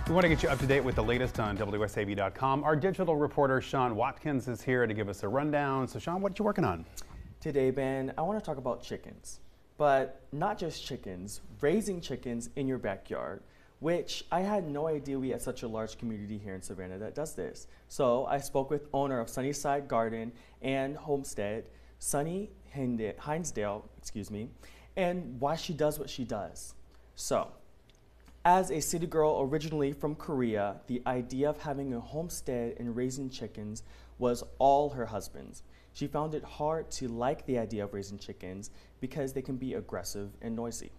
We want to get you up to date with the latest on WSAV.com. Our digital reporter, Sean Watkins, is here to give us a rundown. So, Sean, what are you working on? Today, Ben, I want to talk about chickens. But not just chickens, raising chickens in your backyard, which I had no idea we had such a large community here in Savannah that does this. So I spoke with owner of Sunnyside Garden and Homestead, Sunny Hinsdale, and why she does what she does. So, as a city girl originally from Korea, the idea of having a homestead and raising chickens was all her husband's. She found it hard to like the idea of raising chickens because they can be aggressive and noisy.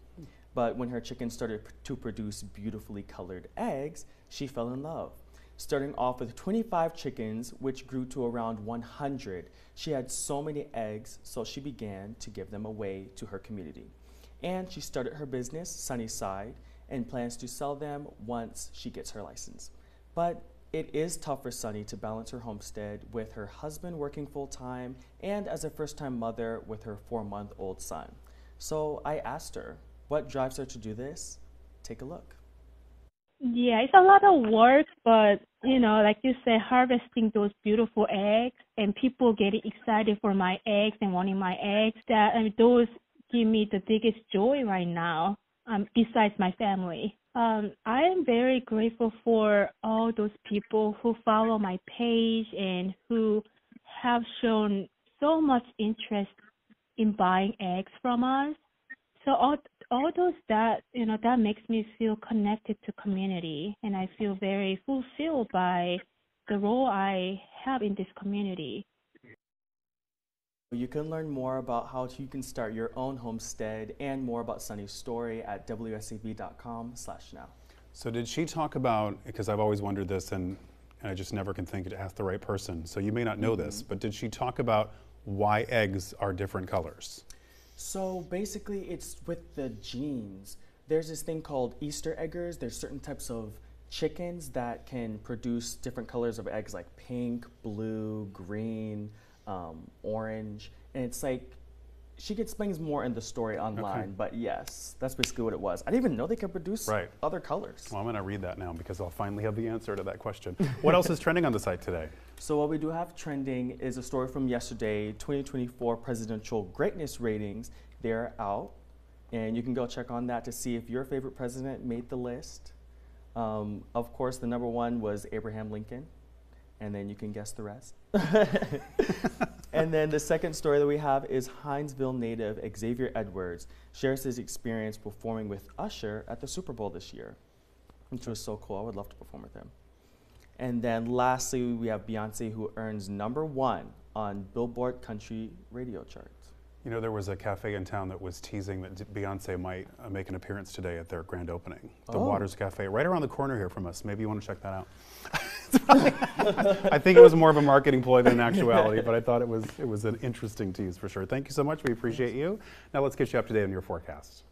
But when her chickens started to produce beautifully colored eggs, she fell in love. Starting off with 25 chickens, which grew to around 100, she had so many eggs, so she began to give them away to her community. And she started her business, Sunnyside, and plans to sell them once she gets her license. But it is tough for Sunny to balance her homestead with her husband working full-time and as a first-time mother with her 4-month-old son. So I asked her, what drives her to do this? Take a look. Yeah, it's a lot of work, but like you said, harvesting those beautiful eggs and people getting excited for my eggs and wanting my eggs, those give me the biggest joy right now. Besides my family. I am very grateful for all those people who follow my page and who have shown so much interest in buying eggs from us. So all those that makes me feel connected to community, and I feel very fulfilled by the role I have in this community. You can learn more about how you can start your own homestead and more about Sunny's story at WSAV.com/now. So did she talk about, because I've always wondered this and I just never can think to ask the right person, so you may not know this, but did she talk about why eggs are different colors? So basically it's with the genes. There's this thing called Easter eggers. There's certain types of chickens that can produce different colors of eggs like pink, blue, green, orange, and it's like she explains more in the story online, but yes, that's basically what it was. I didn't even know they could produce other colors. Well, I'm going to read that now because I'll finally have the answer to that question. What else is trending on the site today? So what we do have trending is a story from yesterday, 2024 presidential greatness ratings. They're out, and you can go check on that to see if your favorite president made the list. Of course, the number one was Abraham Lincoln, and then you can guess the rest. And then the second story that we have is Hinesville native Xavier Edwards shares his experience performing with Usher at the Super Bowl this year, which was so cool. I would love to perform with him. And then lastly, we have Beyonce, who earns #1 on Billboard Country Radio charts. You know, there was a cafe in town that was teasing that Beyonce might make an appearance today at their grand opening. The Waters Cafe, right around the corner here from us. Maybe you want to check that out. I think it was more of a marketing ploy than actuality, but I thought it was an interesting tease for sure. Thank you so much. We appreciate you. Now let's get you up to date on your forecast.